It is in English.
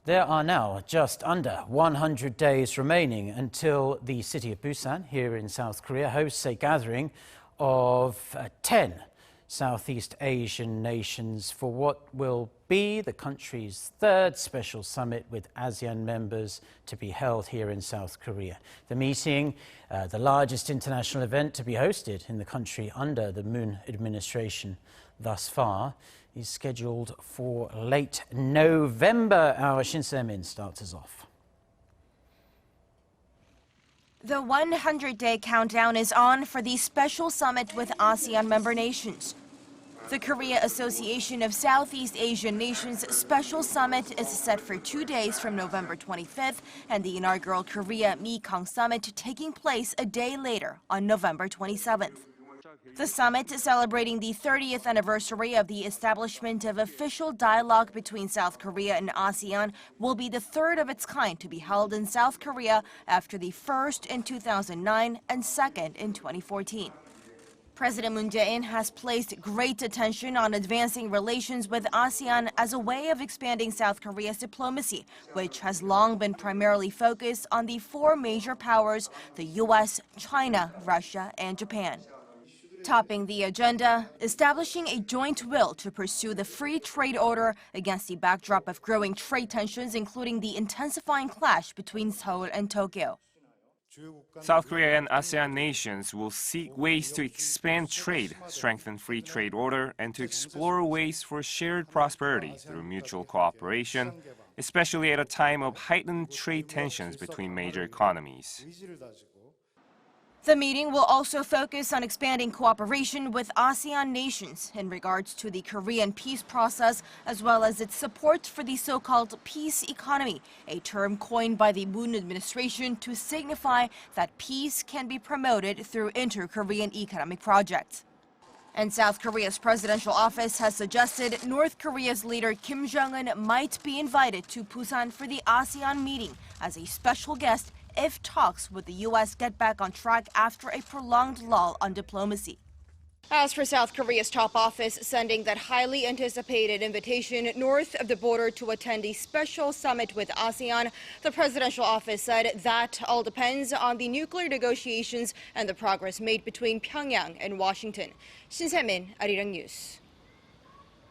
There are now just under 100 days remaining until the city of Busan, here in South Korea, hosts a gathering of 10 Southeast Asian nations for what will be the country's third special summit with ASEAN members to be held here in South Korea. The meeting, the largest international event to be hosted in the country under the Moon administration thus far, is scheduled for late November. Our Shin Se-min starts us off. The 100-day countdown is on for the special summit with ASEAN member nations. The Korea Association of Southeast Asian Nations Special Summit is set for 2 days from November 25th, and the inaugural Korea-Mekong Summit taking place a day later on November 27th. The summit, celebrating the 30th anniversary of the establishment of official dialogue between South Korea and ASEAN, will be the third of its kind to be held in South Korea after the first in 2009 and second in 2014. President Moon Jae-in has placed great attention on advancing relations with ASEAN as a way of expanding South Korea's diplomacy, which has long been primarily focused on the four major powers, the U.S., China, Russia, and Japan. Topping the agenda, establishing a joint will to pursue the free trade order against the backdrop of growing trade tensions, including the intensifying clash between Seoul and Tokyo. South Korea and ASEAN nations will seek ways to expand trade, strengthen free trade order, and to explore ways for shared prosperity through mutual cooperation, especially at a time of heightened trade tensions between major economies. The meeting will also focus on expanding cooperation with ASEAN nations in regards to the Korean peace process, as well as its support for the so-called peace economy, a term coined by the Moon administration to signify that peace can be promoted through inter-Korean economic projects. And South Korea's presidential office has suggested North Korea's leader Kim Jong-un might be invited to Busan for the ASEAN meeting as a special guest if talks with the U.S. get back on track after a prolonged lull on diplomacy. As for South Korea's top office sending that highly anticipated invitation north of the border to attend a special summit with ASEAN, the presidential office said that all depends on the nuclear negotiations and the progress made between Pyongyang and Washington. Shin Se-min, Arirang News.